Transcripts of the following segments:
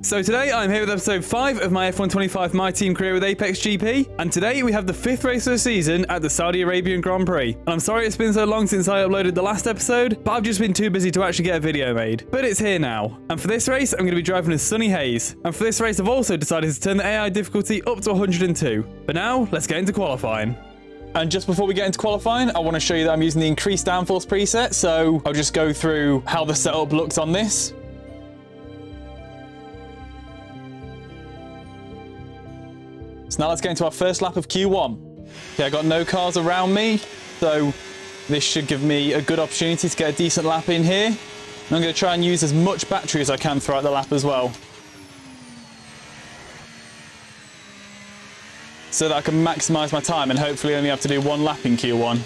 So today I'm here with episode 5 of my F125 My Team career with Apxgp, and today we have the 5th race of the season at the Saudi Arabian Grand Prix. And I'm sorry it's been so long since I uploaded the last episode, but I've just been too busy to actually get a video made. But it's here now. And for this race, I'm going to be driving as Sunny Hayes. And for this race, I've also decided to turn the AI difficulty up to 102. But now, let's get into qualifying. And just before we get into qualifying, I want to show you that I'm using the increased downforce preset, so I'll just go through how the setup looks on this. So now let's get into our first lap of Q1. Okay, I got no cars around me, so this should give me a good opportunity to get a decent lap in here. And I'm going to try and use as much battery as I can throughout the lap as well, so that I can maximise my time and hopefully only have to do one lap in Q1.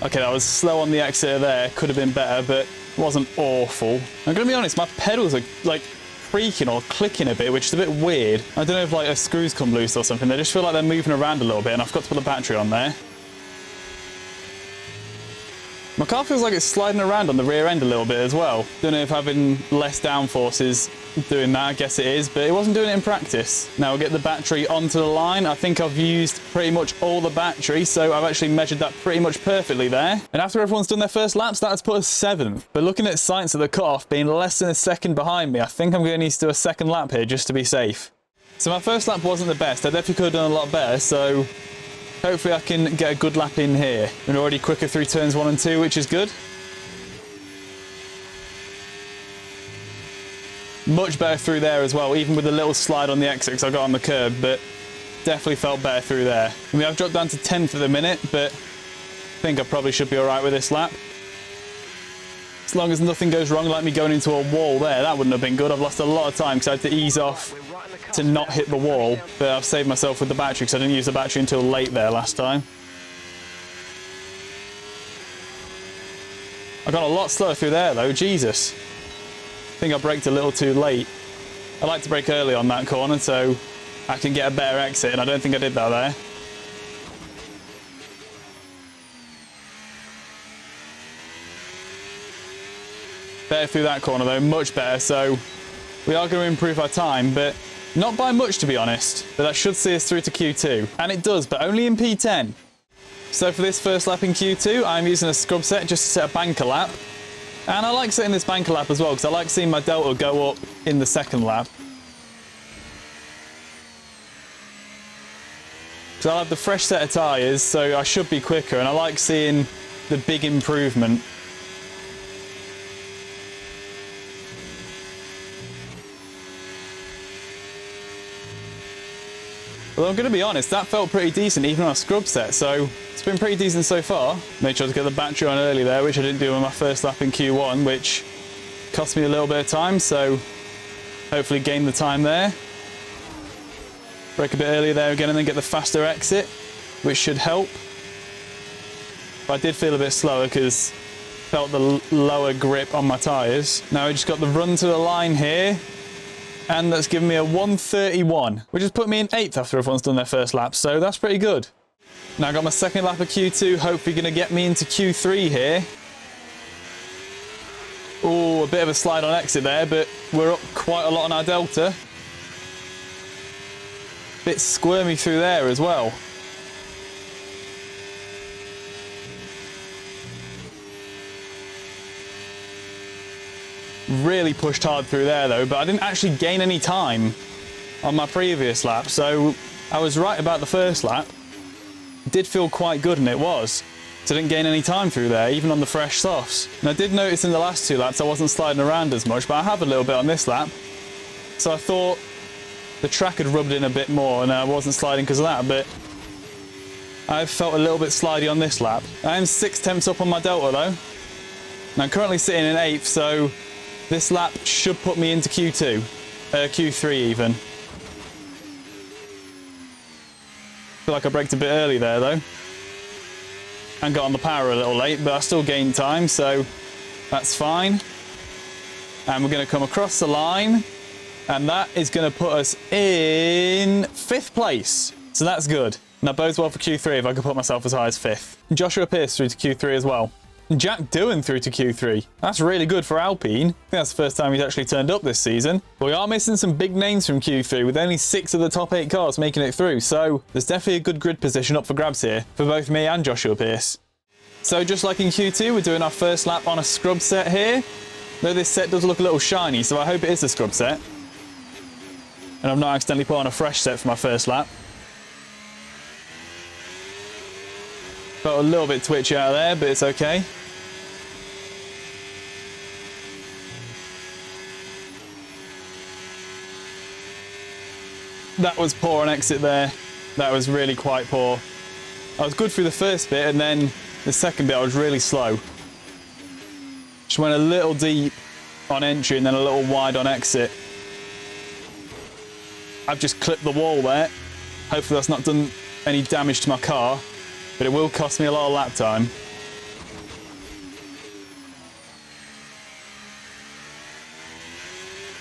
Okay, that was slow on the exit there, could have been better, but it wasn't awful. I'm going to be honest, my pedals are like creaking or clicking a bit, which is a bit weird. I don't know if like a screw's come loose or something. They just feel like they're moving around a little bit, and I've got to put the battery on there. My car feels like it's sliding around on the rear end a little bit as well. Don't know if having less downforce is doing that, I guess it is, but it wasn't doing it in practice. Now we'll get the battery onto the line. I think I've used pretty much all the battery, so I've actually measured that pretty much perfectly there. And after everyone's done their first laps, that has put us 7th. But looking at science at the cutoff being less than a second behind me, I think I'm going to need to do a second lap here just to be safe. So my first lap wasn't the best. I definitely could have done a lot better, so hopefully I can get a good lap in here. We're already quicker through turns 1 and 2, which is good. Much better through there as well, even with a little slide on the exit because I got on the curb, but definitely felt better through there. I mean, I've dropped down to 10th at the minute, but I think I probably should be all right with this lap. As long as nothing goes wrong, like me going into a wall there, that wouldn't have been good. I've lost a lot of time because I had to ease off to not hit the wall, but I've saved myself with the battery because I didn't use the battery until late there last time. I got a lot slower through there though, Jesus. I think I braked a little too late. I like to brake early on that corner so I can get a better exit, and I don't think I did that there. Better through that corner though, much better, so we are going to improve our time, but not by much to be honest. But that should see us through to Q2, and it does, but only in P10. So for this first lap in Q2, I'm using a scrub set just to set a banker lap. And I like setting this banker lap as well, because I like seeing my delta go up in the second lap. So I'll have the fresh set of tyres, so I should be quicker, and I like seeing the big improvement. Well, I'm going to be honest, that felt pretty decent even on a scrub set, so it's been pretty decent so far. Made sure to get the battery on early there, which I didn't do on my first lap in Q1, which cost me a little bit of time, so hopefully gain the time there. Brake a bit earlier there again and then get the faster exit, which should help. But I did feel a bit slower because felt the lower grip on my tyres. Now we just got the run to the line here, and that's given me a 1:31, which has put me in 8th after everyone's done their first lap, so that's pretty good. Now I got my second lap of Q2, hopefully going to get me into Q3 here. Oh, a bit of a slide on exit there, but we're up quite a lot on our delta. Bit squirmy through there as well. Really pushed hard through there though, but I didn't actually gain any time on my previous lap, so I was right about the first lap. It did feel quite good, and it was. So I didn't gain any time through there, even on the fresh softs. And I did notice in the last 2 laps I wasn't sliding around as much, but I have a little bit on this lap. So I thought the track had rubbed in a bit more and I wasn't sliding because of that, but I've felt a little bit slidey on this lap. I am 6 tenths up on my delta though. And I'm currently sitting in 8th, so this lap should put me into Q2, Q3 even. Feel like I braked a bit early there though, and got on the power a little late, but I still gained time, so that's fine. And we're going to come across the line, and that is going to put us in 5th place, so that's good. And that bodes well for Q3 if I can put myself as high as 5th. Joshua Pierce through to Q3 as well. Jack Doohan through to Q3. That's really good for Alpine. I think that's the first time he's actually turned up this season. But we are missing some big names from Q3 with only 6 of the top 8 cars making it through. So there's definitely a good grid position up for grabs here for both me and Joshua Pearce. So just like in Q2, we're doing our first lap on a scrub set here. Though this set does look a little shiny, so I hope it is a scrub set. And I've not accidentally put on a fresh set for my first lap. Felt a little bit twitchy out of there, but it's okay. That was poor on exit there. That was really quite poor. I was good through the first bit, and then the second bit I was really slow. Just went a little deep on entry and then a little wide on exit. I've just clipped the wall there. Hopefully that's not done any damage to my car, but it will cost me a lot of lap time.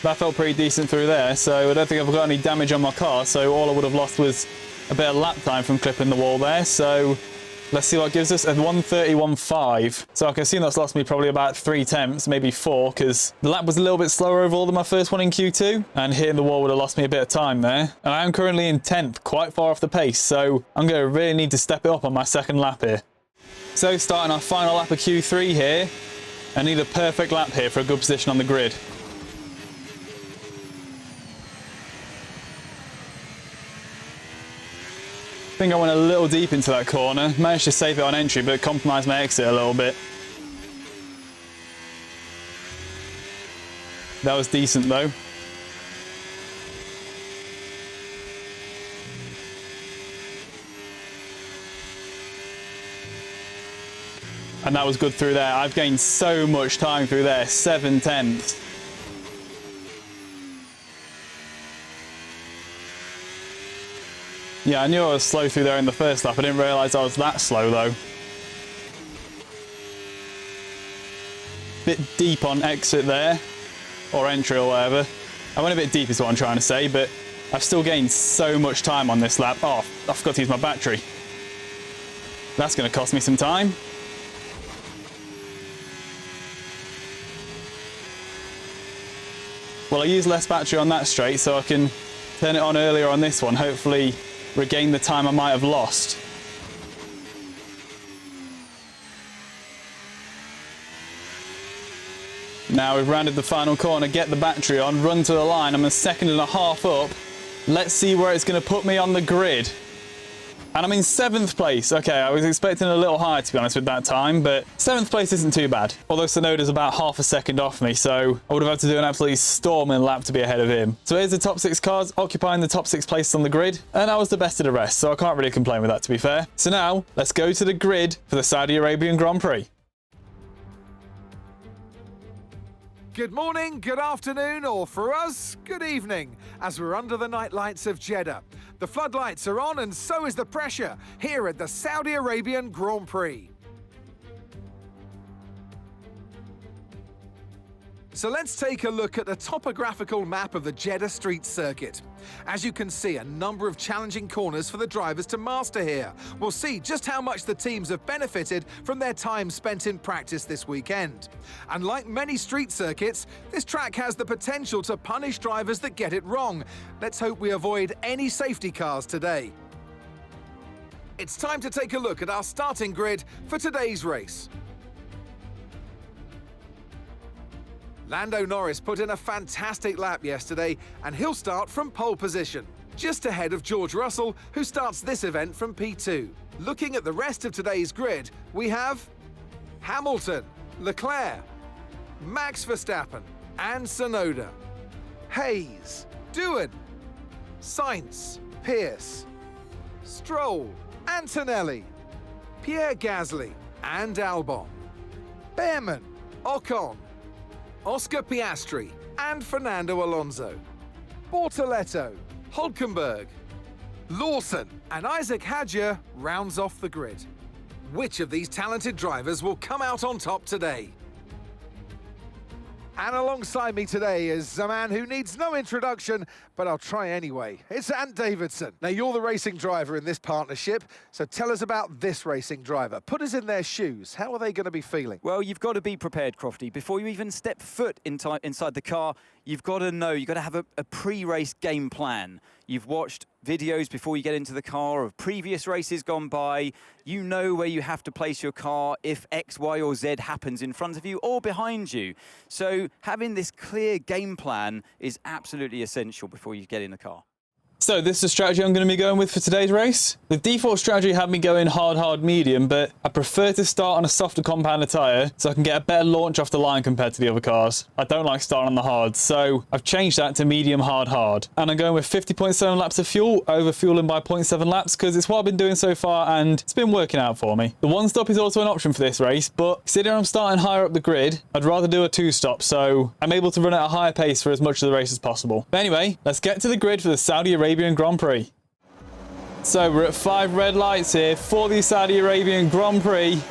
That felt pretty decent through there, so I don't think I've got any damage on my car, so all I would have lost was a bit of lap time from clipping the wall there, so let's see what it gives us. At 1:31.5. So I can see that's lost me probably about 3 tenths, maybe 4, because the lap was a little bit slower overall than my first one in Q2, and hitting the wall would have lost me a bit of time there. And I am currently in 10th, quite far off the pace, so I'm going to really need to step it up on my second lap here. So starting our final lap of Q3 here, I need a perfect lap here for a good position on the grid. I think I went a little deep into that corner, managed to save it on entry, but compromised my exit a little bit. That was decent though. And that was good through there. I've gained so much time through there, 7 tenths. Yeah, I knew I was slow through there in the first lap. I didn't realise I was that slow though. Bit deep on exit there, or entry or whatever. I went a bit deep is what I'm trying to say, but I've still gained so much time on this lap. Oh, I forgot to use my battery. That's going to cost me some time. Well, I used less battery on that straight, so I can turn it on earlier on this one, hopefully regain the time I might have lost. Now we've rounded the final corner, get the battery on, run to the line. I'm a 1.5 seconds up. Let's see where it's going to put me on the grid. And I'm in 7th place. Okay, I was expecting a little higher to be honest with that time, but 7th place isn't too bad. Although Sonoda's about half a second off me, so I would have had to do an absolutely storming lap to be ahead of him. So here's the top 6 cars occupying the top 6 places on the grid, and I was the best of the rest, so I can't really complain with that to be fair. So now, let's go to the grid for the Saudi Arabian Grand Prix. Good morning, good afternoon, or for us, good evening, as we're under the night lights of Jeddah. The floodlights are on and so is the pressure here at the Saudi Arabian Grand Prix. So let's take a look at the topographical map of the Jeddah street circuit. As you can see, a number of challenging corners for the drivers to master here. We'll see just how much the teams have benefited from their time spent in practice this weekend. And like many street circuits, this track has the potential to punish drivers that get it wrong. Let's hope we avoid any safety cars today. It's time to take a look at our starting grid for today's race. Lando Norris put in a fantastic lap yesterday, and he'll start from pole position, just ahead of George Russell, who starts this event from P2. Looking at the rest of today's grid, we have Hamilton, Leclerc, Max Verstappen, and Tsunoda, Hayes, Doohan, Sainz, Pearce, Stroll, Antonelli, Pierre Gasly, and Albon, Behrman, Ocon, Oscar Piastri, and Fernando Alonso, Bortoletto, Hülkenberg, Lawson, and Isaac Hadjar rounds off the grid. Which of these talented drivers will come out on top today? And alongside me today is a man who needs no introduction, but I'll try anyway. It's Ant Davidson. Now, you're the racing driver in this partnership, so tell us about this racing driver. Put us in their shoes. How are they going to be feeling? Well, you've got to be prepared, Crofty. Before you even step foot inside the car, you've got to know, you've got to have a pre-race game plan. You've watched videos before you get into the car of previous races gone by. You know where you have to place your car if X, Y, or Z happens in front of you or behind you. So having this clear game plan is absolutely essential before you get in the car. So this is the strategy I'm going to be going with for today's race. The default strategy had me going hard, medium, but I prefer to start on a softer compounder tyre so I can get a better launch off the line compared to the other cars. I don't like starting on the hard, so I've changed that to medium, hard. And I'm going with 50.7 laps of fuel, over fueling by 0.7 laps, because it's what I've been doing so far and it's been working out for me. The one stop is also an option for this race, but considering I'm starting higher up the grid, I'd rather do a two stop, so I'm able to run at a higher pace for as much of the race as possible. But anyway, let's get to the grid for the Saudi Arabian Grand Prix. So we're at 5 red lights here for the Saudi Arabian Grand Prix.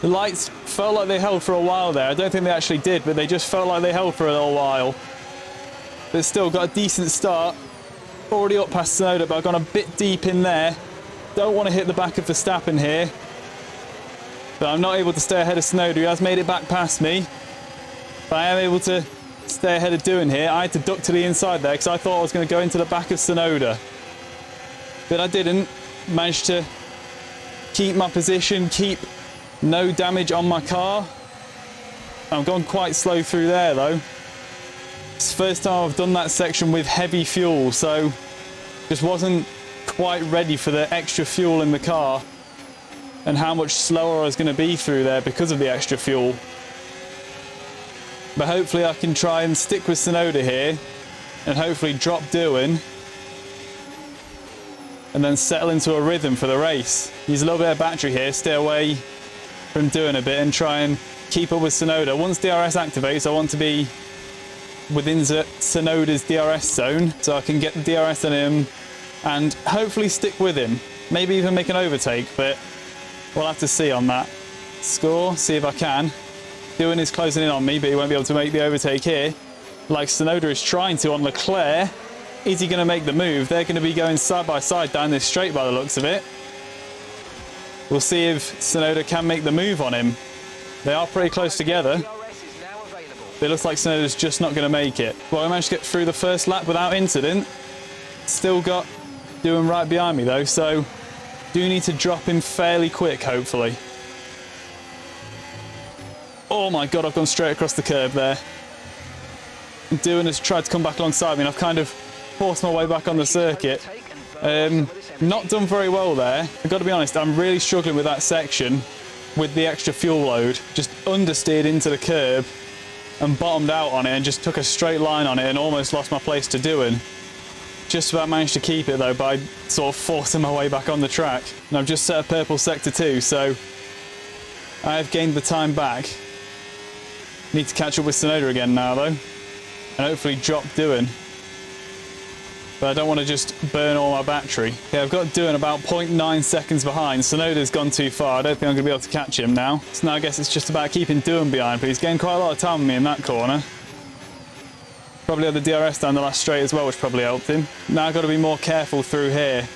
The lights felt like they held for a while there. I don't think they actually did, but they just felt like they held for a little while. But still got a decent start. Already up past Tsunoda, but I've gone a bit deep in there. Don't want to hit the back of Verstappen here. But I'm not able to stay ahead of Tsunoda, who has made it back past me. But I am able to stay ahead of doing here. I had to duck to the inside there because I thought I was going to go into the back of Tsunoda. But I didn't. Managed to keep my position, keep no damage on my car. I'm going quite slow through there though. It's the first time I've done that section with heavy fuel, so just wasn't quite ready for the extra fuel in the car and how much slower I was going to be through there because of the extra fuel. But hopefully I can try and stick with Tsunoda here and hopefully drop doing and then settle into a rhythm for the race. Use a little bit of battery here, stay away from doing a bit and try and keep up with Tsunoda. Once DRS activates, I want to be within Tsunoda's DRS zone so I can get the DRS on him and hopefully stick with him. Maybe even make an overtake, but we'll have to see on that score, see if I can. Doing is closing in on me, but he won't be able to make the overtake here. Like Tsunoda is trying to on Leclerc. Is he going to make the move? They're going to be going side by side down this straight by the looks of it. We'll see if Tsunoda can make the move on him. They are pretty close together. It looks like Tsunoda's just not going to make it. Well, I managed to get through the first lap without incident. Still got doing right behind me though, so do need to drop him fairly quick, hopefully. Oh my god, I've gone straight across the curb there. Doing has tried to come back alongside me and I've kind of forced my way back on the circuit. Not done very well there. I've got to be honest, I'm really struggling with that section with the extra fuel load. Just understeered into the curb and bottomed out on it and just took a straight line on it and almost lost my place to doing. Just about managed to keep it though by sort of forcing my way back on the track. And I've just set a purple sector 2, so I have gained the time back. Need to catch up with Tsunoda again now though, and hopefully drop doing. But I don't want to just burn all my battery. Okay, I've got doing about 0.9 seconds behind. Tsunoda's gone too far. I don't think I'm going to be able to catch him now. So now I guess it's just about keeping doing behind, but he's getting quite a lot of time on me in that corner. Probably had the DRS down the last straight as well, which probably helped him. Now I've got to be more careful through here.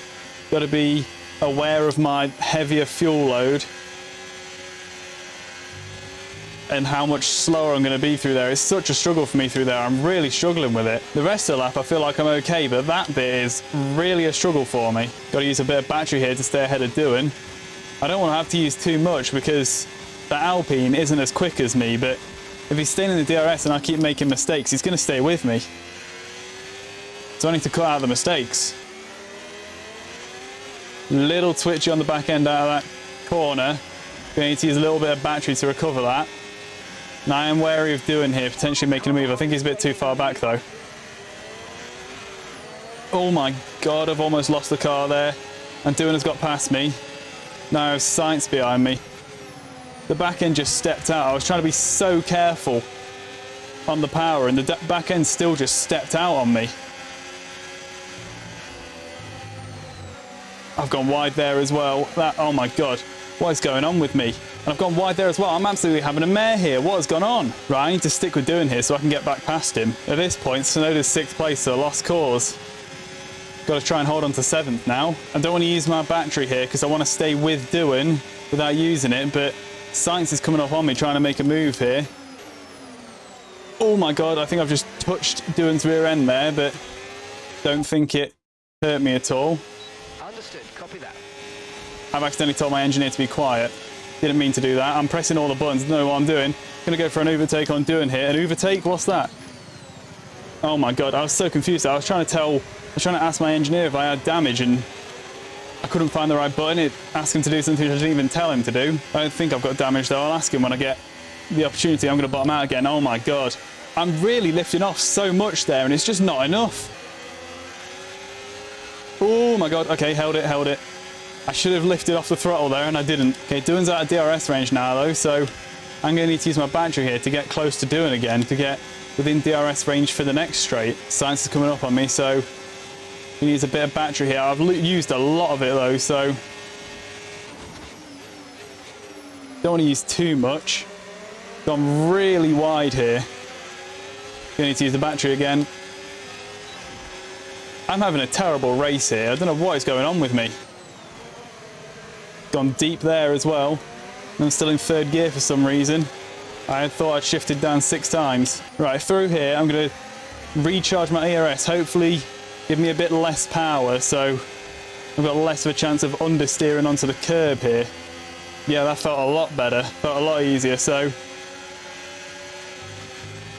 Got to be aware of my heavier fuel load and how much slower I'm going to be through there. It's such a struggle for me through there. I'm really struggling with it. The rest of the lap I feel like I'm okay, but that bit is really a struggle for me. Got to use a bit of battery here to stay ahead of doing. I don't want to have to use too much because the Alpine isn't as quick as me, but if he's staying in the DRS and I keep making mistakes, he's going to stay with me. So I need to cut out the mistakes. Little twitchy on the back end out of that corner. Going to need to use a little bit of battery to recover that. Now I am wary of doing here, potentially making a move. I think he's a bit too far back though. Oh my god, I've almost lost the car there. And Doing has got past me. Now I have Sainz behind me. The back end just stepped out. I was trying to be so careful on the power and the back end still just stepped out on me. I've gone wide there as well. That, oh my god. What is going on with me? And I've gone wide there as well. I'm absolutely having a mare here. What has gone on? Right, I need to stick with doing here so I can get back past him. At this point, Sonoda's 6th place, so lost cause. Got to try and hold on to 7th now. I don't want to use my battery here because I want to stay with doing without using it, but Science is coming up on me trying to make a move here. Oh my god, I think I've just touched Doan's rear end there, but don't think it hurt me at all. Understood, copy that. I've accidentally told my engineer to be quiet. Didn't mean to do that. I'm pressing all the buttons, don't know what I'm doing. Gonna go for an overtake on Doan here. An overtake? What's that? Oh my god, I was so confused. I was trying to ask my engineer if I had damage and I couldn't find the right button. It asked him to do something I didn't even tell him to do. I don't think I've got damage though. I'll ask him when I get the opportunity. I'm gonna bottom out again. Oh my god. I'm really lifting off so much there and it's just not enough. Oh my god. Okay, held it. I should have lifted off the throttle there and I didn't. Okay, Doan's out of DRS range now though, so I'm gonna need to use my battery here to get close to Doan again, to get within DRS range for the next straight. Science is coming up on me, so he needs a bit of battery here. I've used a lot of it though, so don't want to use too much. Gone really wide here. Gonna need to use the battery again. I'm having a terrible race here. I don't know what is going on with me. Gone deep there as well. I'm still in 3rd gear for some reason. I thought I'd shifted down 6 times. Right, through here, I'm going to recharge my ERS, hopefully give me a bit less power, so I've got less of a chance of understeering onto the curb here. Yeah, that felt a lot better, felt a lot easier, so I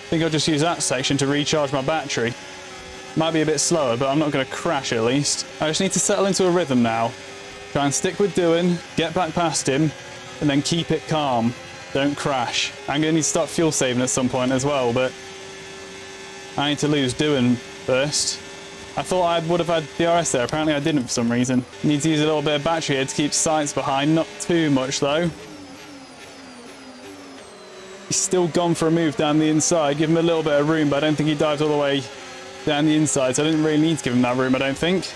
think I'll just use that section to recharge my battery. Might be a bit slower, but I'm not going to crash at least. I just need to settle into a rhythm now. Try and stick with Doan, get back past him, and then keep it calm. Don't crash. I'm going to need to start fuel saving at some point as well, but I need to lose Doan first. I thought I would have had DRS there. Apparently I didn't for some reason. Need to use a little bit of battery here to keep Science behind. Not too much though. He's still gone for a move down the inside. Give him a little bit of room, but I don't think he dived all the way down the inside, so I didn't really need to give him that room, I don't think.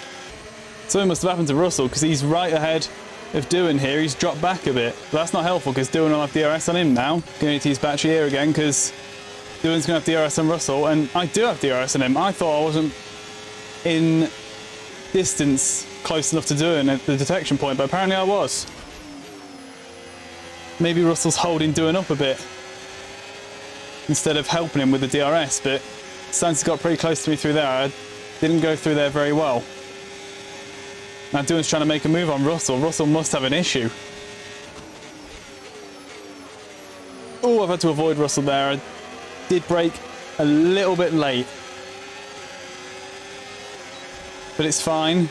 Something must have happened to Russell because he's right ahead of Doan here. He's dropped back a bit. But that's not helpful because Doan will have DRS on him now. Going to need to use battery here again because Doan's going to have DRS on Russell, and I do have DRS on him. I thought I wasn't in distance close enough to Doan at the detection point, but apparently I was. Maybe Russell's holding Doan up a bit instead of helping him with the DRS, but Science got pretty close to me through there. I didn't go through there very well. Now Doan's trying to make a move on Russell. Russell must have an issue. Oh, I've had to avoid Russell there. I did brake a little bit late. But it's fine.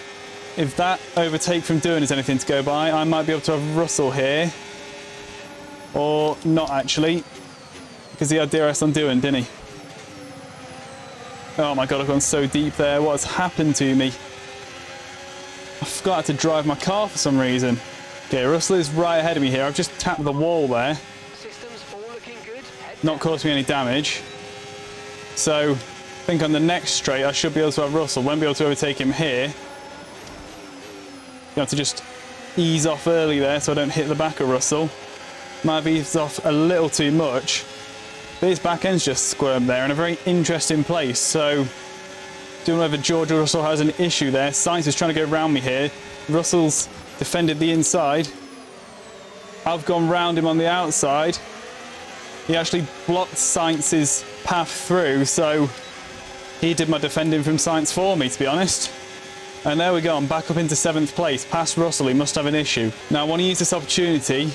If that overtake from Doan is anything to go by, I might be able to have Russell here. Or not actually. Because he had DRS on Doan, didn't he? Oh my god, I've gone so deep there. What has happened to me? I forgot to drive my car for some reason. Okay, Russell is right ahead of me here. I've just tapped the wall there. Systems all looking good. Not caused me any damage. So, I think on the next straight I should be able to have Russell. Won't be able to overtake him here. You have to just ease off early there so I don't hit the back of Russell. Might have eased off a little too much. But his back end's just squirmed there in a very interesting place. So, don't know whether George or Russell has an issue there. Science is trying to go around me here. Russell's defended the inside. I've gone round him on the outside. He actually blocked Science's path through, so he did my defending from Science for me, to be honest. And there we go, I'm back up into 7th place. Past Russell, he must have an issue. Now I want to use this opportunity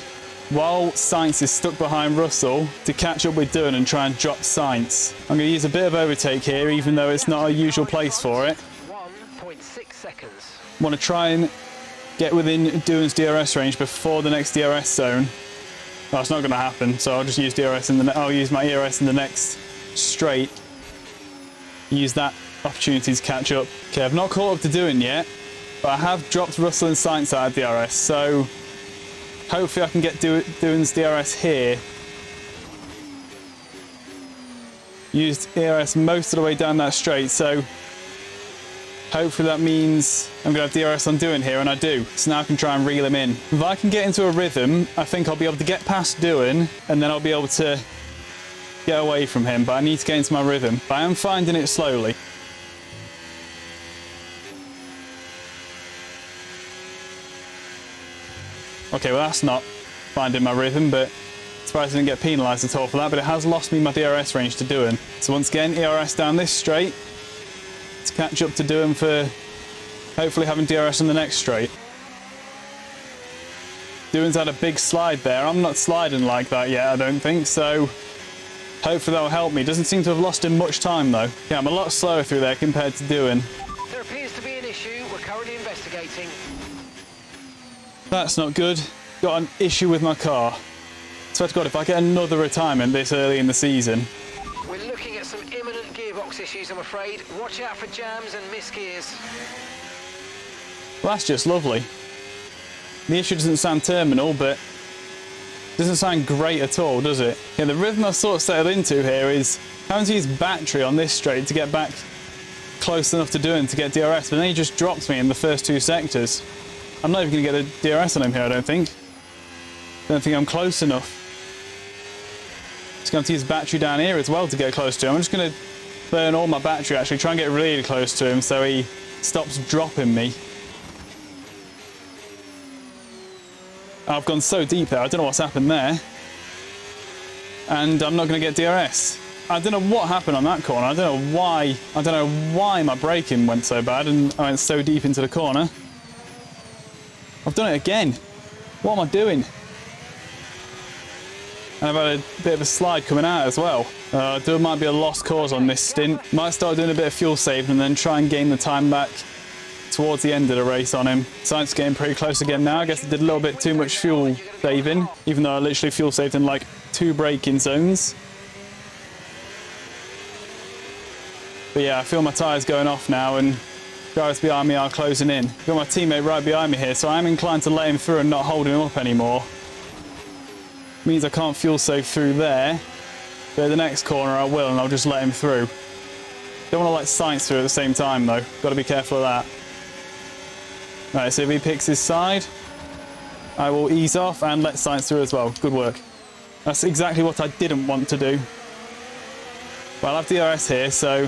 while Science is stuck behind Russell to catch up with Doan and try and drop Science. I'm going to use a bit of overtake here, even though it's not a usual place for it. 1.6 seconds. Want to try and get within Doan's DRS range before the next DRS zone. Well, it's not going to happen, so I'll just use DRS in the. I'll use my ERS in the next straight. Use that opportunity to catch up. Okay, I've not caught up to Doan yet, but I have dropped Russell and Science out of DRS, so hopefully I can get Doan's DRS here. Used ERS most of the way down that straight, so Hopefully that means I'm going to have DRS on doing here, and I do. So now I can try and reel him in. If I can get into a rhythm, I think I'll be able to get past doing, and then I'll be able to get away from him. But I need to get into my rhythm. But I am finding it slowly. Okay, well that's not finding my rhythm, but surprised I didn't get penalised at all for that, but it has lost me my DRS range to doing. So once again, ERS down this straight to catch up to doing for hopefully having DRS on the next straight. Doing's had a big slide there. I'm not sliding like that yet, I don't think, so hopefully that'll help me. Doesn't seem to have lost him much time though. Yeah, I'm a lot slower through there compared to doing. There appears to be an issue. We're currently investigating. That's not good. Got an issue with my car. Swear to God, if I get another retirement this early in the season. We're looking at some imminent gearbox issues, I'm afraid. Watch out for jams and misgears. Well, that's just lovely. The issue doesn't sound terminal, but doesn't sound great at all, does it? Yeah, the rhythm I've sort of settled into here is having to use battery on this straight to get back close enough to doing to get DRS, but then he just drops me in the first two sectors. I'm not even going to get the DRS on him here, I don't think. Don't think I'm close enough. Just going to use battery down here as well to get close to him. I'm just going to burn all my battery, actually, try and get really close to him so he stops dropping me. I've gone so deep there, I don't know what's happened there. And I'm not going to get DRS. I don't know what happened on that corner. I don't know why my braking went so bad and I went so deep into the corner. I've done it again. What am I doing? And I've had a bit of a slide coming out as well. There might be a lost cause on this stint. Might start doing a bit of fuel saving and then try and gain the time back towards the end of the race on him. Science getting pretty close again now. I guess I did a little bit too much fuel saving, even though I literally fuel saved in like 2 braking zones. But yeah, I feel my tyres going off now and drivers behind me are closing in. I've got my teammate right behind me here, so I'm inclined to let him through and not hold him up anymore. Means I can't fuel save through there, but at the next corner I will, and I'll just let him through. Don't want to let science through at the same time though. Got to be careful of that. Right, so if he picks his side, I will ease off and let science through as well. Good work. That's exactly what I didn't want to do. But I'll have DRS here, so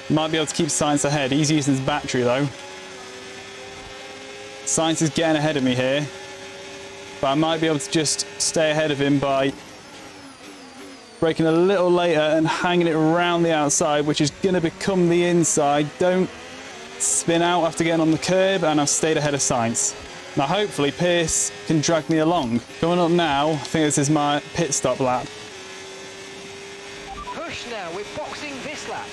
might be able to keep science ahead. He's using his battery though. Science is getting ahead of me here, but I might be able to just stay ahead of him by braking a little later and hanging it around the outside, which is going to become the inside. Don't spin out after getting on the curb, and I've stayed ahead of science. Now hopefully Pierce can drag me along. Coming up now, I think this is my pit stop lap. Push now, we're boxing this lap.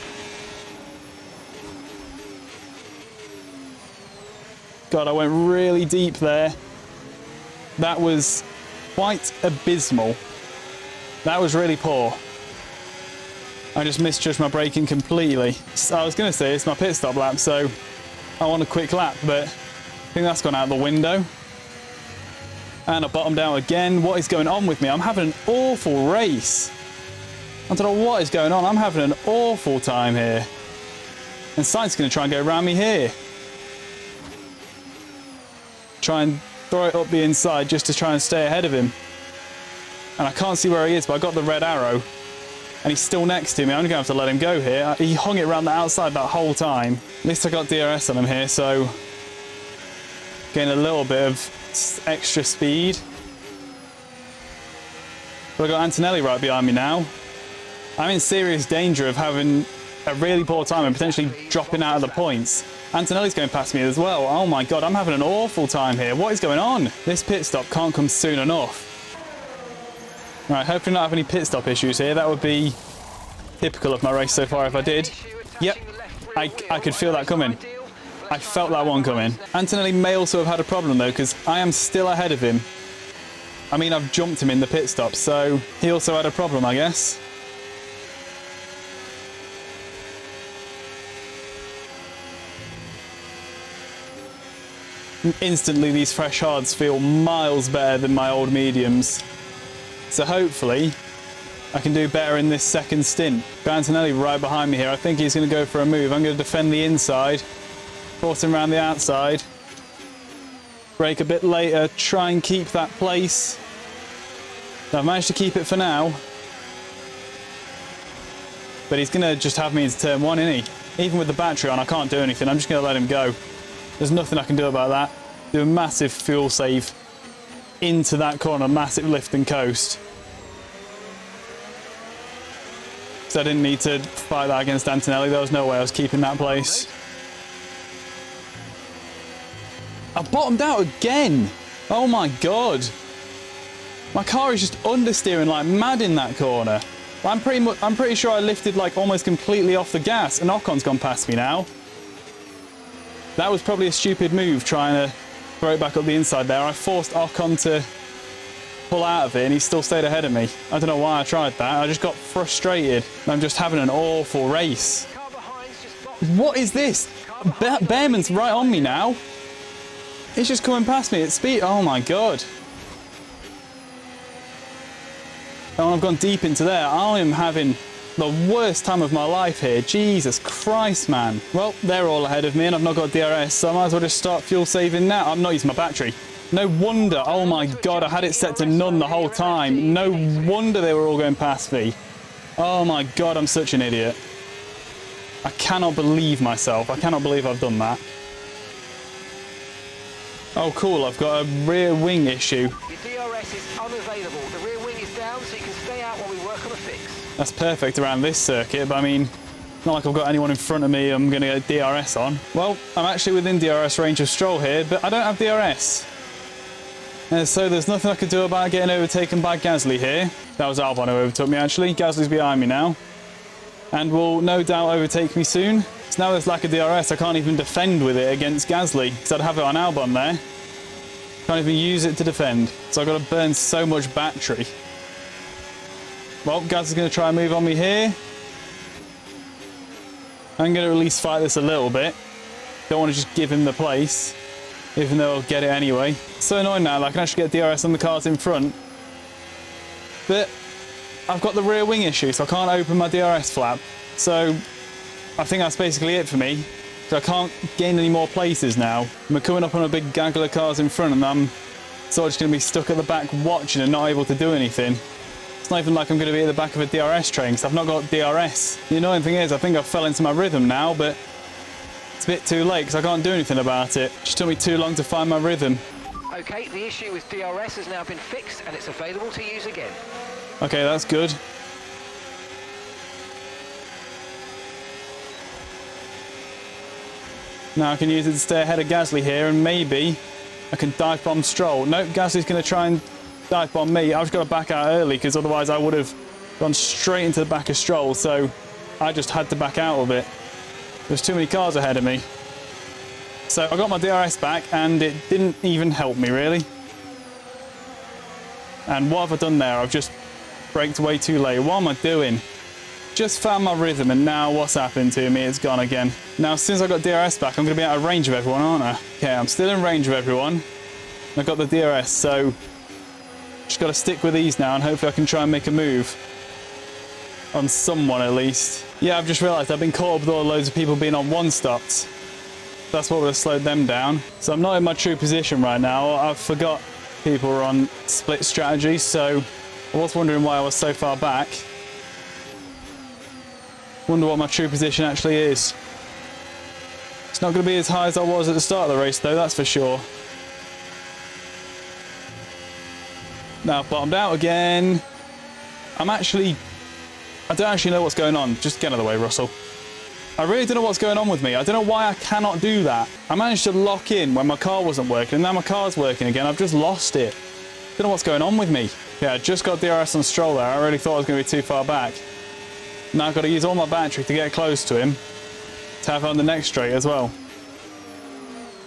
God, I went really deep there. That was quite abysmal. That was really poor. I just misjudged my braking completely. I was going to say it's my pit stop lap, so I want a quick lap, but I think that's gone out the window. And I bottomed out again. What is going on with me? I'm having an awful race. I don't know what is going on. I'm having an awful time here. And Science is going to try and go around me here. Try and throw it up the inside just to try and stay ahead of him. And I can't see where he is, but I got the red arrow. And he's still next to me. I'm going to have to let him go here. He hung it around the outside that whole time. At least I got DRS on him here, so getting a little bit of extra speed. But I've got Antonelli right behind me now. I'm in serious danger of having a really poor time and potentially dropping out of the points. Antonelli's going past me as well. Oh my God, I'm having an awful time here. What is going on? This pit stop can't come soon enough. Right, hopefully not have any pit stop issues here. That would be typical of my race so far if I did. Yep, I could feel that coming. I felt that one coming. Antonelli may also have had a problem though, because I am still ahead of him. I mean, I've jumped him in the pit stop, so he also had a problem, I guess. Instantly, these fresh hards feel miles better than my old mediums. So hopefully, I can do better in this second stint. Got Antonelli right behind me here. I think he's going to go for a move. I'm going to defend the inside. Force him around the outside. Brake a bit later, try and keep that place. I've managed to keep it for now. But he's going to just have me into turn 1, isn't he? Even with the battery on, I can't do anything. I'm just going to let him go. There's nothing I can do about that. Do a massive fuel save into that corner, massive lift and coast. So I didn't need to fight that against Antonelli. There was no way I was keeping that place. I bottomed out again. Oh my God. My car is just understeering like mad in that corner. I'm pretty sure I lifted like almost completely off the gas, and Ocon's gone past me now. That was probably a stupid move, trying to throw it back up the inside there. I forced Ocon to pull out of it, and he still stayed ahead of me. I don't know why I tried that. I just got frustrated. I'm just having an awful race. What is this? Behrman's right on me now. He's just coming past me at speed. Oh my God. Oh, I've gone deep into there. I am having the worst time of my life here. Jesus Christ, man. Well, they're all ahead of me and I've not got DRS, so I might as well just start fuel saving now. I'm not using my battery. No wonder. Oh my God, I had it set to none the whole time. No wonder they were all going past me. Oh my God, I'm such an idiot. I cannot believe myself. I cannot believe I've done that. Oh cool, I've got a rear wing issue. Your DRS is unavailable. The rear wing is down, so you can stay out while we work on a fix. That's perfect around this circuit, but I mean, not like I've got anyone in front of me I'm going to get DRS on. Well, I'm actually within DRS range of Stroll here, but I don't have DRS. And so there's nothing I could do about getting overtaken by Gasly here. That was Albon who overtook me actually. Gasly's behind me now. And will no doubt overtake me soon. So now there's lack of DRS, I can't even defend with it against Gasly, because I'd have it on Albon there. Can't even use it to defend. So I've got to burn so much battery. Well, Gasly's going to try and move on me here. I'm going to at least fight this a little bit. Don't want to just give him the place, even though I'll get it anyway. It's so annoying now, like I can actually get DRS on the cars in front. But I've got the rear wing issue, so I can't open my DRS flap. So I think that's basically it for me. So I can't gain any more places now. I'm coming up on a big gaggle of cars in front and I'm sort of just going to be stuck at the back watching and not able to do anything. It's not even like I'm going to be at the back of a DRS train because I've not got DRS. The annoying thing is I think I fell into my rhythm now, but it's a bit too late because I can't do anything about it. It just took me too long to find my rhythm. Okay, the issue with DRS has now been fixed and it's available to use again. Okay, that's good. Now I can use it to stay ahead of Gasly here and maybe I can dive bomb Stroll. Nope, Gasly's going to try and dive bomb me. I've just got to back out early because otherwise I would have gone straight into the back of Stroll, so I just had to back out of it. There's too many cars ahead of me. So I got my DRS back and it didn't even help me really. And what have I done there? I've just braked way too late. What am I doing? Just found my rhythm and now what's happened to me? It's gone again. Now since I got DRS back I'm going to be out of range of everyone, aren't I? Okay, I'm still in range of everyone. I've got the DRS, so just got to stick with these now and hopefully I can try and make a move on someone at least. Yeah, I've just realised I've been caught up with all loads of people being on one stops. That's what would have slowed them down. So I'm not in my true position right now. I forgot people were on split strategy, so I was wondering why I was so far back. Wonder what my true position actually is. It's not going to be as high as I was at the start of the race though, that's for sure. Now I've bottomed out again. I don't actually know what's going on. Just get out of the way, Russell. I really don't know what's going on with me. I don't know why I cannot do that. I managed to lock in when my car wasn't working and now my car's working again. I've just lost it. Don't know what's going on with me. Yeah, I just got DRS on Stroll there. I really thought I was going to be too far back. Now I've got to use all my battery to get close to him to have it on the next straight as well.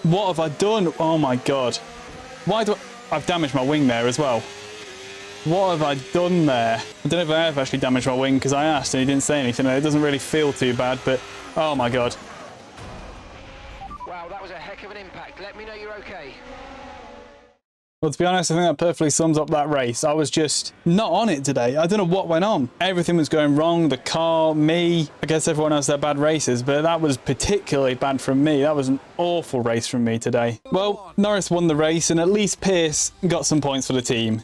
What have I done? Oh my God. I've damaged my wing there as well. What have I done there? I don't know if I have actually damaged my wing because I asked and he didn't say anything and it doesn't really feel too bad, but oh my God. Wow, that was a heck of an impact. Let me know you're okay. Well, to be honest, I think that perfectly sums up that race. I was just not on it today. I don't know what went on. Everything was going wrong. The car, me. I guess everyone has their bad races, but that was particularly bad from me. That was an awful race from me today. Well, Norris won the race, and at least Pierce got some points for the team.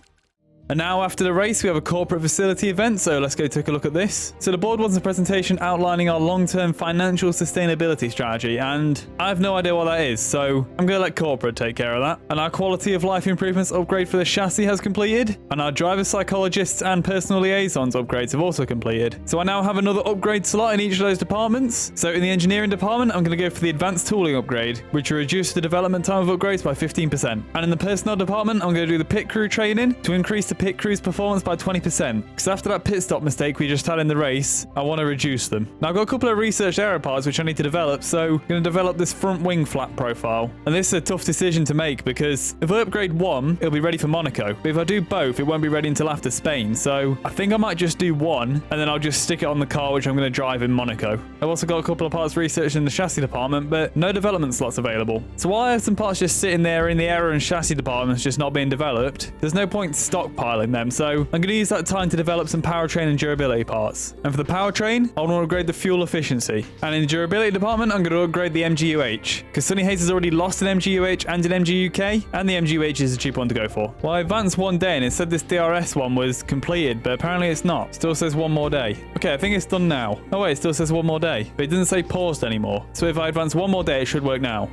And now after the race, we have a corporate facility event, so let's go take a look at this. So the board wants a presentation outlining our long-term financial sustainability strategy, and I have no idea what that is, so I'm going to let corporate take care of that. And our quality of life improvements upgrade for the chassis has completed, and our driver psychologists and personal liaisons upgrades have also completed. So I now have another upgrade slot in each of those departments. So in the engineering department, I'm going to go for the advanced tooling upgrade, which will reduce the development time of upgrades by 15%. And in the personnel department, I'm going to do the pit crew training to increase the pit crew's performance by 20%, because after that pit stop mistake we just had in the race, I want to reduce them. Now I've got a couple of researched aero parts which I need to develop, so I'm going to develop this front wing flap profile. And this is a tough decision to make, because if I upgrade one, it'll be ready for Monaco, but if I do both, it won't be ready until after Spain. So I think I might just do one, and then I'll just stick it on the car which I'm going to drive in Monaco. I've also got a couple of parts researched in the chassis department, but no development slots available. So while I have some parts just sitting there in the aero and chassis departments just not being developed, there's no point stockpiling them. So I'm going to use that time to develop some powertrain and durability parts. And for the powertrain, I want to upgrade the fuel efficiency. And in the durability department, I'm going to upgrade the MGUH, because Sunny Hayes has already lost an MGUH and an MGUK, and the MGUH is a cheap one to go for. Well, I advanced one day and it said this DRS one was completed, but apparently it's not. It still says one more day. Okay, I think it's done now. Oh wait, it still says one more day, but it doesn't say paused anymore. So if I advance one more day, it should work now.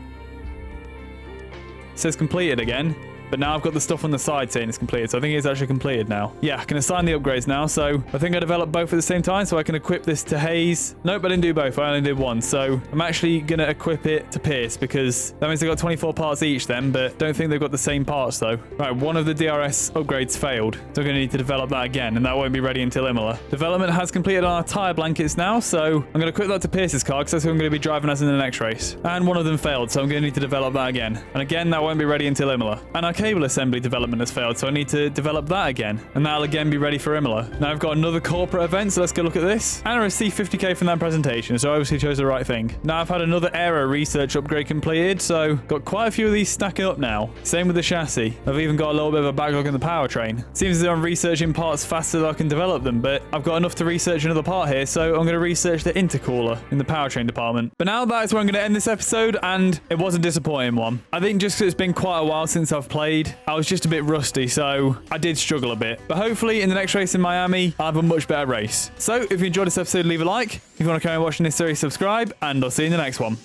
It says completed again. But now I've got the stuff on the side saying it's completed, so I think it's actually completed now. Yeah, I can assign the upgrades now, so I think I developed both at the same time, so I can equip this to Hayes. Nope, I didn't do both, I only did one, so I'm actually going to equip it to Pierce, because that means they've got 24 parts each then, but don't think they've got the same parts though. Right, one of the DRS upgrades failed, so I'm going to need to develop that again, and that won't be ready until Imola. Development has completed on our tyre blankets now, so I'm going to equip that to Pierce's car, because that's who I'm going to be driving as in the next race. And one of them failed, so I'm going to need to develop that again. And again, that won't be ready until Imola. And our cable assembly development has failed, so I need to develop that again, and that'll again be ready for Imola. Now I've got another corporate event, so let's go look at this. And I received 50k from that presentation, so I obviously chose the right thing. Now I've had another aero research upgrade completed, so got quite a few of these stacking up now. Same with the chassis. I've even got a little bit of a backlog in the powertrain. Seems as though I'm researching parts faster than I can develop them, but I've got enough to research another part here, so I'm going to research the intercooler in the powertrain department. But now that is where I'm going to end this episode, and it was a disappointing one. I think just because it's been quite a while since I've played, I was just a bit rusty, so I did struggle a bit. But hopefully in the next race in Miami, I'll have a much better race. So if you enjoyed this episode, leave a like. If you want to carry on watching this series, subscribe, and I'll see you in the next one.